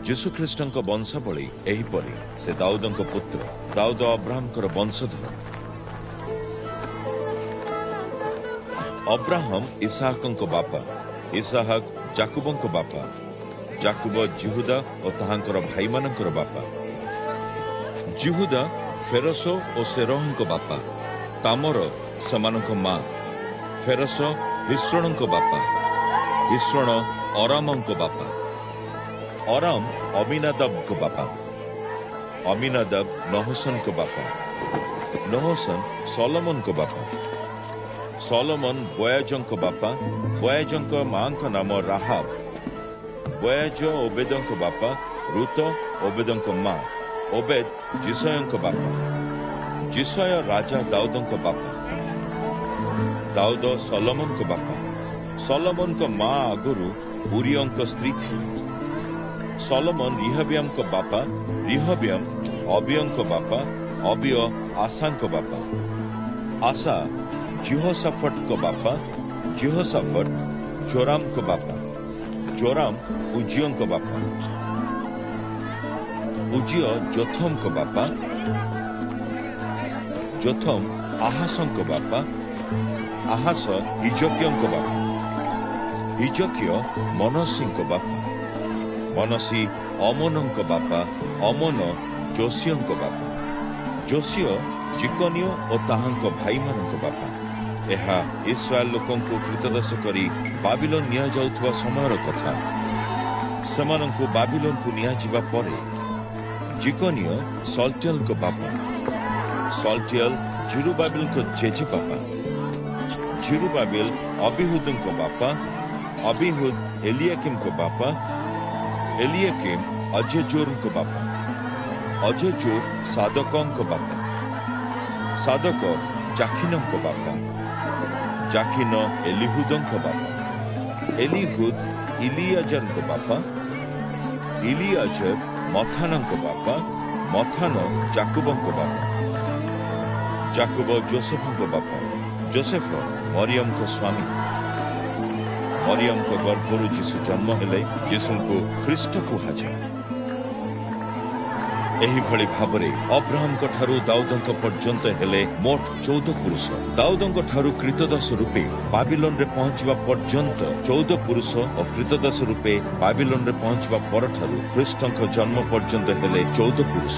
ଯୀଶୁଖ୍ରୀଷ୍ଟଙ୍କ ବଂଶାବଳୀ ଏହିପରି। ସେ ଦାଉଦଙ୍କ ପୁତ୍ର, ଦାଉଦ ଅବ୍ରାହମଙ୍କର ବଂଶଧର। ଅବ୍ରାହମ ଇସାହାକଙ୍କ ବାପା, ଇସାହାକ ଜାକୁବଙ୍କ ବାପା, ଜାକୁବ ଜିହୁଦା ଓ ତାହାଙ୍କର ଭାଇମାନଙ୍କର ବାପା। ଜିହୁଦା ଫେରସ ଓ ସେରହଙ୍କ ବାପା, ତାମର ସେମାନଙ୍କ ମା। ଫେରସ ହିସ୍ରୋଣଙ୍କ ବାପା, ହିସ୍ରୋଣ ଅରାମଙ୍କ ବାପା। ଅରାମ ଅମିନାଦାବଙ୍କ ବାପା, ଅମିନାଦାବ ନହସନଙ୍କ ବାପା, ନହସନ ସଲୋମନଙ୍କ ବାପା। ସଲୋମନ ବୋୟାଜଙ୍କ ବାପା, ବୋୟାଜଙ୍କ ମାଙ୍କ ନାମ ରାହାବ। ବୋୟାଜ ଓବେଦଙ୍କ ବାପା, ରୁତ ଓବେଦଙ୍କ ମା। ଓବେଦ ଜିସୟଙ୍କ ବାପା, ଜିସୟ ରାଜା ଦାଉଦଙ୍କ ବାପା। ଦାଉଦ ସଲୋମନଙ୍କ ବାପା। ସଲୋମନଙ୍କ ମା ଆଗରୁ ଉରିୟଙ୍କ ସ୍ତ୍ରୀ ଥିଲେ। ସଲୋମନ ରିହବ୍ୟାମଙ୍କ ବାପା, ରିହବ୍ୟାମ ଅବିୟଙ୍କ ବାପା, ଅବିୟ ଆସାଙ୍କ ବାପା। ଆସା ଜିହୋସାଫଟଙ୍କ ବାପା, ଜିହୋସାଫଟ ଜୋରାମଙ୍କ ବାପା। ଜୋରାମ ଉଜିୟଙ୍କ ବାପା। ଉଜିୟ ଯୋଥମଙ୍କ ବାପା, ଯୋଥମ ଆହାସଙ୍କ ବାପା। ଆହାସ ହିଜକିୟଙ୍କ ବାପା। ହିଜକିୟ ମନସିଙ୍କ ବାପା। ମନସି ଅମୋନଙ୍କ ବାପା, ଅମୋନ ଯୋସିୟଙ୍କ ବାପା। ଯୋସିୟ ଜିକନିୟ ଓ ତାହାଙ୍କ ଭାଇମାନଙ୍କ ବାପା। ଏହା ଇସ୍ରାଏଲ ଲୋକଙ୍କୁ କୃତଦାସ କରି ବାବିଲୋନ ନିଆଯାଉଥିବା ସମୟର କଥା। ସେମାନଙ୍କୁ ବାବିଲୋନକୁ ନିଆଯିବା ପରେ ଜିକନିୟ ସଲ୍ଟିଏଲଙ୍କ ବାପା। ସଲ୍ଟିଏଲ ଜିରୁବାବିଲଙ୍କ ଜେଜେବାପା। ଜିରୁବାବିଲ ଅବିହୁଦଙ୍କ ବାପା। ଅବିହୁଦ ଏଲିଆକିମଙ୍କ ବାପା। ଏଲିଆକିମ ଅଜେଜୋରଙ୍କ ବାପା। ଅଜେଜୋର ସାଦକଙ୍କ ବାପା। ସାଦକ ଜାଖିନଙ୍କ ବାପା। ଜାଖିନ ଏଲିହୁଦଙ୍କ ବାପା। ଏଲିହୁଦ ଇଲିଆଜରଙ୍କ ବାପା। ଇଲିଆଜର ମଥାନଙ୍କ ବାପା। ମଥାନ ଜାକୁବଙ୍କ ବାପା। ଜାକୁବ ଯୋସେଫଙ୍କ ବାପା। ଯୋସେଫ ମରିୟମଙ୍କ ସ୍ୱାମୀ। ମରିୟମଙ୍କ ଗର୍ଭରୁ ଯୀଶୁ ଜନ୍ମ ହେଲେ। ଯୀଶୁଙ୍କୁ ଖ୍ରୀଷ୍ଟ କୁହାଯାଏ। ଏହିଭଳି ଭାବରେ ଅବ୍ରାହମଙ୍କ ଠାରୁ ଦାଉଦଙ୍କ ପର୍ଯ୍ୟନ୍ତ ହେଲେ ମୋଟ 14 ପୁରୁଷ। ଦାଉଦଙ୍କ ଠାରୁ କ୍ରୀତଦାସ ରୂପେ ବାବିଲୋନରେ ପହଞ୍ଚିବା ପର୍ଯ୍ୟନ୍ତ 14 ପୁରୁଷ ଓ କ୍ରୀତଦାସ ରୂପେ ବାବିଲୋନରେ ପହଞ୍ଚିବା ପରଠାରୁ ଖ୍ରୀଷ୍ଟଙ୍କ ଜନ୍ମ ପର୍ଯ୍ୟନ୍ତ ହେଲେ 14 ପୁରୁଷ।